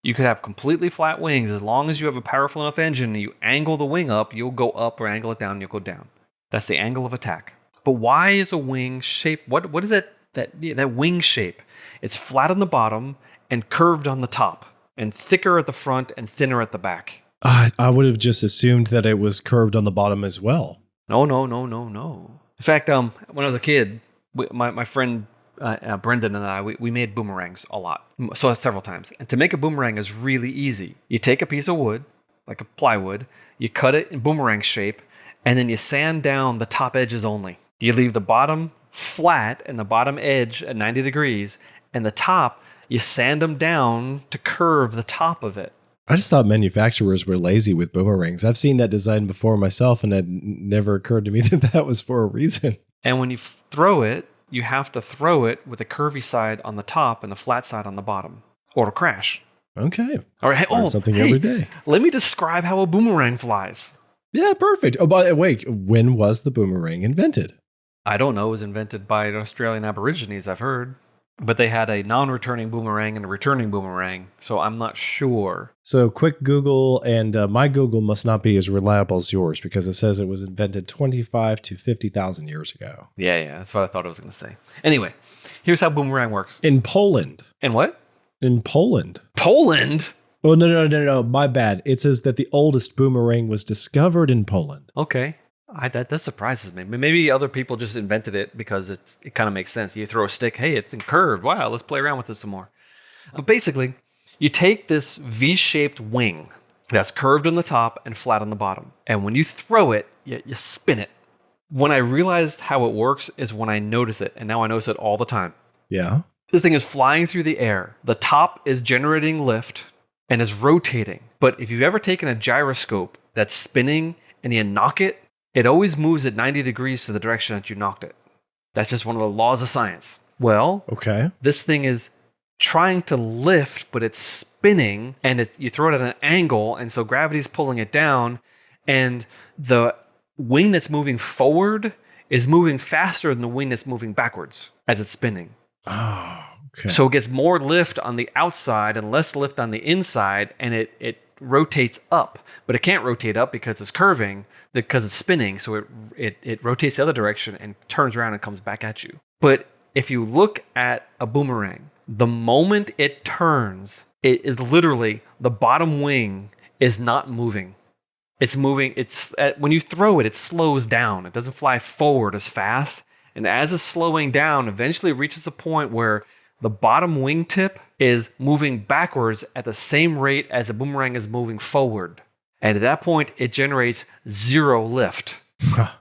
You could have completely flat wings. As long as you have a powerful enough engine and you angle the wing up, you'll go up, or angle it down, you'll go down. That's the angle of attack. But why is a wing shape? What is that wing shape? It's flat on the bottom and curved on the top, and thicker at the front and thinner at the back. I would have just assumed that it was curved on the bottom as well. No. In fact, when I was a kid, my friend Brendan and I, we made boomerangs a lot, so several times. And to make a boomerang is really easy. You take a piece of wood, like a plywood, you cut it in boomerang shape, and then you sand down the top edges only. You leave the bottom flat and the bottom edge at 90 degrees, and the top, you sand them down to curve the top of it. I just thought manufacturers were lazy with boomerangs. I've seen that design before myself, and it never occurred to me that was for a reason. And when you throw it, you have to throw it with a curvy side on the top and the flat side on the bottom, or it'll crash. Okay. All right. Something every day. Let me describe how a boomerang flies. Yeah, perfect. Oh, by the way, when was the boomerang invented? I don't know. It was invented by Australian Aborigines, I've heard. But they had a non-returning boomerang and a returning boomerang, so I'm not sure. So quick Google, and my Google must not be as reliable as yours, because it says it was invented 25 to 50,000 years ago. Yeah, that's what I thought I was going to say. Anyway, here's how boomerang works. In Poland. In what? In Poland. Poland? Oh, no, my bad. It says that the oldest boomerang was discovered in Poland. Okay. That surprises me. Maybe other people just invented it because it kind of makes sense. You throw a stick, hey, it's curved. Wow, let's play around with it some more. But basically, you take this V-shaped wing that's curved on the top and flat on the bottom. And when you throw it, you spin it. When I realized how it works is when I notice it. And now I notice it all the time. Yeah. This thing is flying through the air. The top is generating lift and is rotating. But if you've ever taken a gyroscope that's spinning and you knock it, it always moves at 90 degrees to the direction that you knocked it. That's just one of the laws of science. Well, okay. This thing is trying to lift, but it's spinning, and you throw it at an angle, and so gravity's pulling it down, and the wing that's moving forward is moving faster than the wing that's moving backwards as it's spinning. Oh, okay. So it gets more lift on the outside and less lift on the inside, and it rotates up, but it can't rotate up because it's curving, because it's spinning. So it rotates the other direction and turns around and comes back at you. But if you look at a boomerang, the moment it turns, it is literally the bottom wing is not moving. It's moving. When you throw it, it slows down. It doesn't fly forward as fast. And as it's slowing down, eventually it reaches a point where the bottom wingtip is moving backwards at the same rate as the boomerang is moving forward. And at that point, it generates zero lift.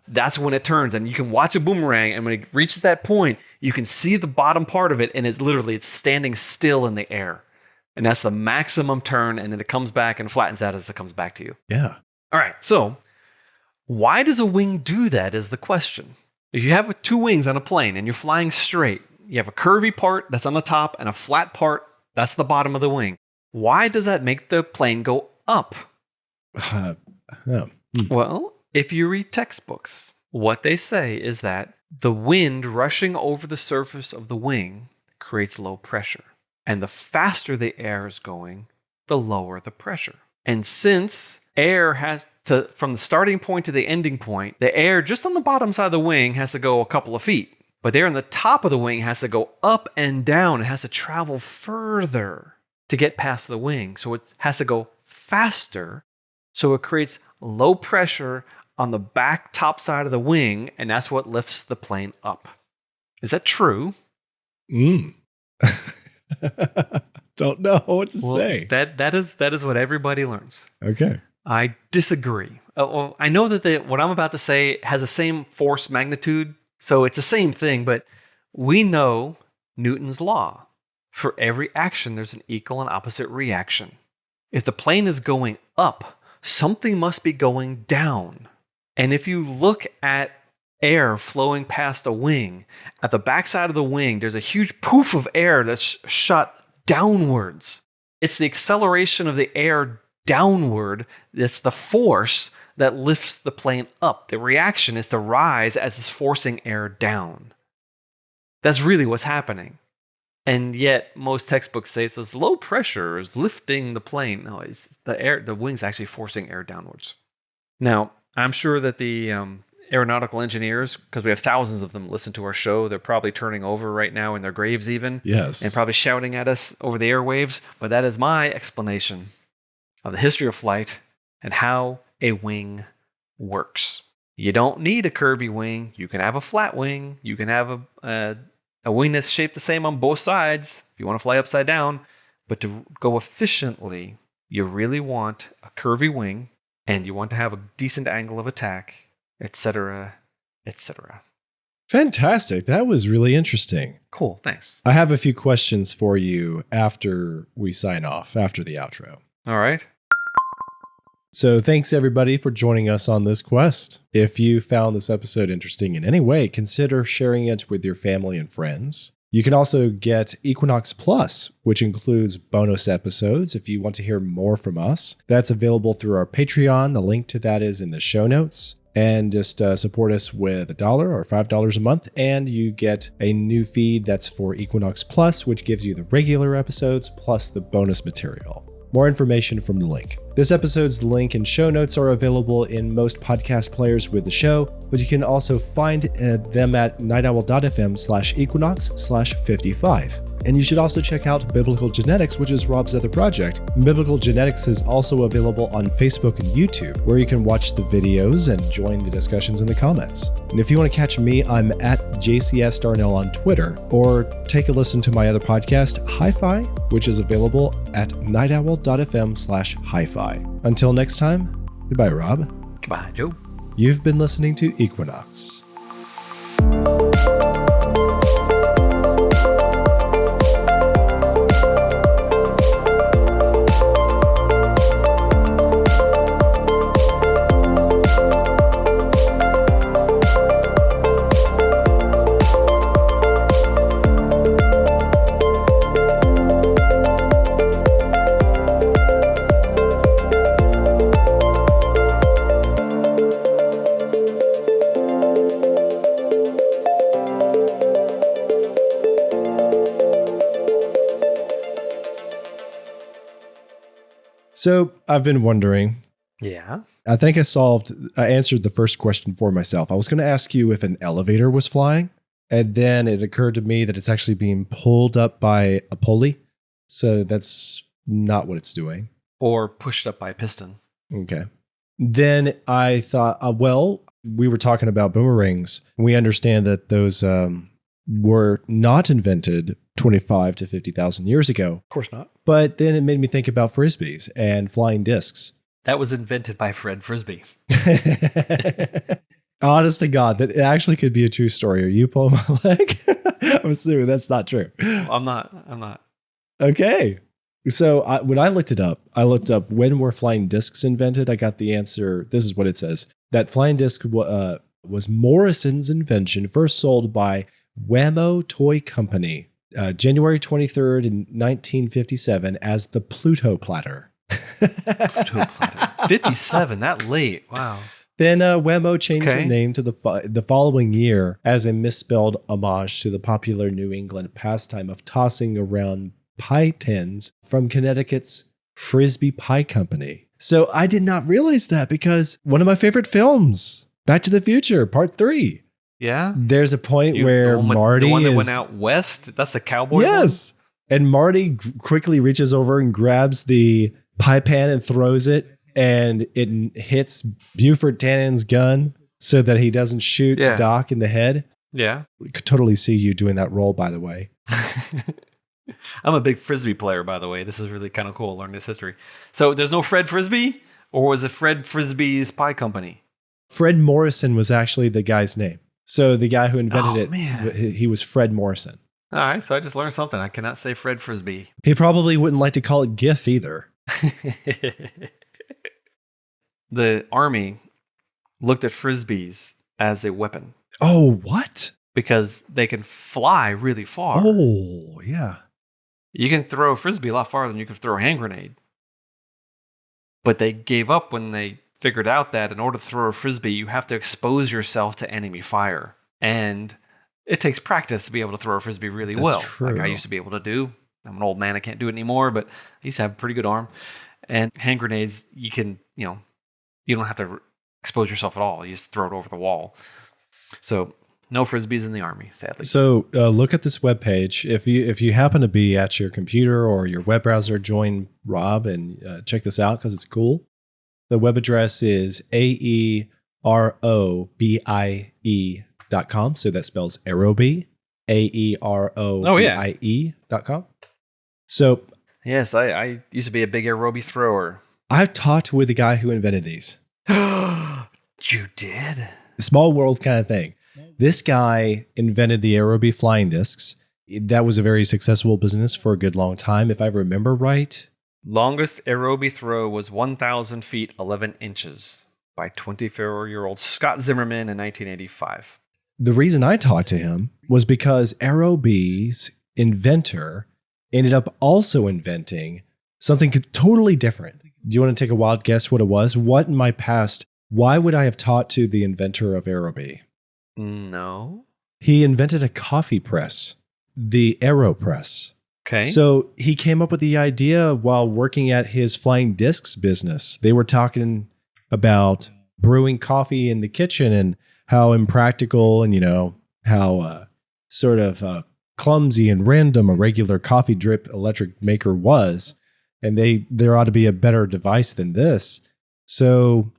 That's when it turns. And you can watch a boomerang, and when it reaches that point, you can see the bottom part of it, and it's standing still in the air. And that's the maximum turn, and then it comes back and flattens out as it comes back to you. Yeah. All right, so why does a wing do that is the question. If you have two wings on a plane and you're flying straight, you have a curvy part that's on the top and a flat part that's the bottom of the wing. Why does that make the plane go up? Well, if you read textbooks, what they say is that the wind rushing over the surface of the wing creates low pressure. And the faster the air is going, the lower the pressure. And since air has to, from the starting point to the ending point, the air just on the bottom side of the wing has to go a couple of feet. But the air on the top of the wing has to go up and down. It has to travel further to get past the wing. So it has to go faster. So it creates low pressure on the back top side of the wing, and that's what lifts the plane up. Is that true? Don't know what to say. That is what everybody learns. Okay. I disagree. I know that what I'm about to say has the same force magnitude, so it's the same thing, but we know Newton's law. For every action, there's an equal and opposite reaction. If the plane is going up, something must be going down. And if you look at air flowing past a wing. At the backside of the wing, there's a huge poof of air that's shot downwards. It's the acceleration of the air downward that's the force that lifts the plane up. The reaction is to rise as it's forcing air down. That's really what's happening. And yet, most textbooks say it's low pressure is lifting the plane. No, it's the wing's actually forcing air downwards. Now, I'm sure that the aeronautical engineers, because we have thousands of them listen to our show, they're probably turning over right now in their graves even. Yes. And probably shouting at us over the airwaves. But that is my explanation of the history of flight and how a wing works. You don't need a curvy wing. You can have a flat wing. You can have a wing that's shaped the same on both sides if you want to fly upside down. But to go efficiently, you really want a curvy wing, and you want to have a decent angle of attack, etc., etc. Fantastic. That was really interesting. Cool, thanks. I have a few questions for you after we sign off, after the outro. All right. So thanks everybody for joining us on this quest. If you found this episode interesting in any way, consider sharing it with your family and friends. You can also get Equinox Plus, which includes bonus episodes if you want to hear more from us. That's available through our Patreon. The link to that is in the show notes. And just support us with $1 or $5 a month, and you get a new feed that's for Equinox Plus, which gives you the regular episodes plus the bonus material. More information from the link. This episode's link and show notes are available in most podcast players with the show, but you can also find them at nightowl.fm/equinox/55. And you should also check out Biblical Genetics, which is Rob's other project. Biblical Genetics is also available on Facebook and YouTube, where you can watch the videos and join the discussions in the comments. And if you want to catch me, I'm at JCS Darnell on Twitter, or take a listen to my other podcast, Hi-Fi, which is available at nightowl.fm/hi-fi. Until next time, goodbye, Rob. Goodbye, Joe. You've been listening to Equinox. So I've been wondering. Yeah. I think I answered the first question for myself. I was going to ask you if an elevator was flying, and then it occurred to me that it's actually being pulled up by a pulley. So that's not what it's doing. Or pushed up by a piston. Okay. Then I thought, we were talking about boomerangs. We understand that those were not invented 25 to 50,000 years ago. Of course not. But then it made me think about frisbees and flying discs. That was invented by Fred Frisbee. Honest to God, that it actually could be a true story. Are you pulling my leg? I'm assuming that's not true. I'm not. Okay. So when I looked it up, I looked up when were flying discs invented. I got the answer. This is what it says. That flying disc was Morrison's invention, first sold by Wham-O Toy Company, January 23rd in 1957 as the Pluto Platter. Pluto Platter. 57, that late. Wow. Then Wham-O changed the name to the following year as a misspelled homage to the popular New England pastime of tossing around pie tins from Connecticut's Frisbee Pie Company. So I did not realize that because one of my favorite films, Back to the Future, Part 3. Yeah? There's a point where Marty the one that went out west? That's the cowboy one? Yes. And Marty quickly reaches over and grabs the pie pan and throws it, and it hits Buford Tannen's gun so that he doesn't shoot Doc in the head. Yeah. I could totally see you doing that role, by the way. I'm a big Frisbee player, by the way. This is really kind of cool, learning this history. So there's no Fred Frisbee? Or was it Fred Frisbee's Pie Company? Fred Morrison was actually the guy's name. So the guy who invented he was Fred Morrison. All right, so I just learned something. I cannot say Fred Frisbee. He probably wouldn't like to call it GIF either. The Army looked at Frisbees as a weapon. Oh, what? because they can fly really far. Oh, yeah. You can throw a frisbee a lot farther than you can throw a hand grenade. But they gave up when they figured out that in order to throw a frisbee, you have to expose yourself to enemy fire. And it takes practice to be able to throw a frisbee really That's well. true. Like I used to be able to do. I'm an old man, I can't do it anymore, but I used to have a pretty good arm. And hand grenades, you can, you don't have to expose yourself at all. You just throw it over the wall. So no frisbees in the Army, sadly. So look at this webpage. If you happen to be at your computer or your web browser, join Rob and check this out because it's cool. The web address is aerobie.com. So that spells aerobie, aerobie.com. So yes, I used to be a big aerobie thrower. I've talked with the guy who invented these. You did? Small world kind of thing. This guy invented the aerobie flying discs. That was a very successful business for a good long time, if I remember right. Longest aerobie throw was 1,000 feet 11 inches by 24-year-old Scott Zimmerman in 1985. The reason I talked to him was because aerobie's inventor ended up also inventing something totally different. Do you want to take a wild guess what it was? What in my past, why would I have taught to the inventor of aerobie? No. He invented a coffee press, the AeroPress. Okay. So he came up with the idea while working at his flying discs business. They were talking about brewing coffee in the kitchen and how impractical and, how sort of clumsy and random a regular coffee drip electric maker was. And there ought to be a better device than this. So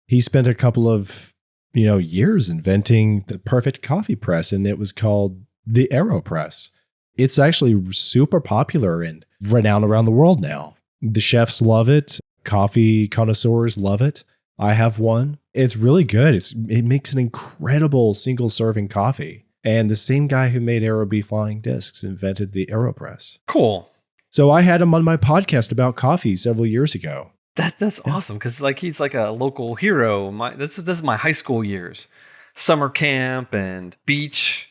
he spent a couple of years inventing the perfect coffee press, and it was called the AeroPress. It's actually super popular and renowned around the world now. The chefs love it. Coffee connoisseurs love it. I have one. It's really good. It makes an incredible single serving coffee. And the same guy who made aerobie flying discs invented the AeroPress. Cool. So I had him on my podcast about coffee several years ago. That's awesome because he's like a local hero. This is my high school years, summer camp and beach.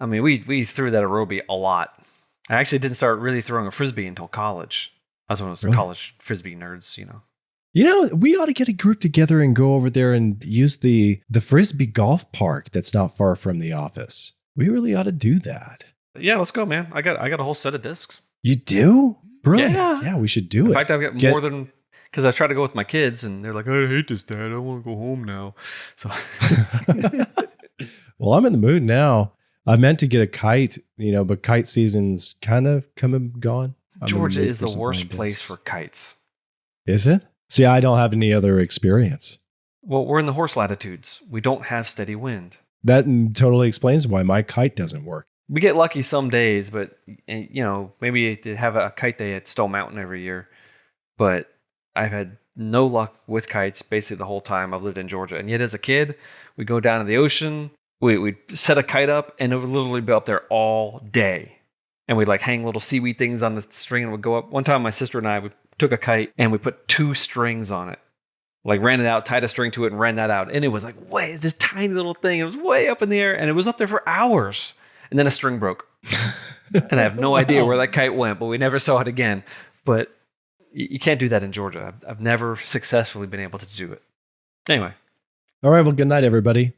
I mean, we threw that aerobie a lot. I actually didn't start really throwing a frisbee until college. I was one of those college frisbee nerds, We ought to get a group together and go over there and use the frisbee golf park that's not far from the office. We really ought to do that. Yeah, let's go, man. I got a whole set of discs. You do? Brilliant. Yeah, yeah we should do it. In fact, I've got more than, because I try to go with my kids and they're like, I hate this, Dad. I want to go home now. So, well, I'm in the mood now. I meant to get a kite, but kite season's kind of come and gone. Georgia is the worst place for kites. Is it? See, I don't have any other experience. Well, we're in the horse latitudes. We don't have steady wind. That totally explains why my kite doesn't work. We get lucky some days, but maybe they have a kite day at Stone Mountain every year. But I've had no luck with kites basically the whole time I've lived in Georgia. And yet as a kid, we go down to the ocean, we'd set a kite up, and it would literally be up there all day. And we'd hang little seaweed things on the string and it would go up. One time my sister and I took a kite and we put 2 strings on it. Ran it out, tied a string to it, and ran that out. And it was this tiny little thing. It was way up in the air, and it was up there for hours. And then a string broke. And I have no idea where that kite went, but we never saw it again. But you can't do that in Georgia. I've never successfully been able to do it. Anyway. All right, well, good night, everybody.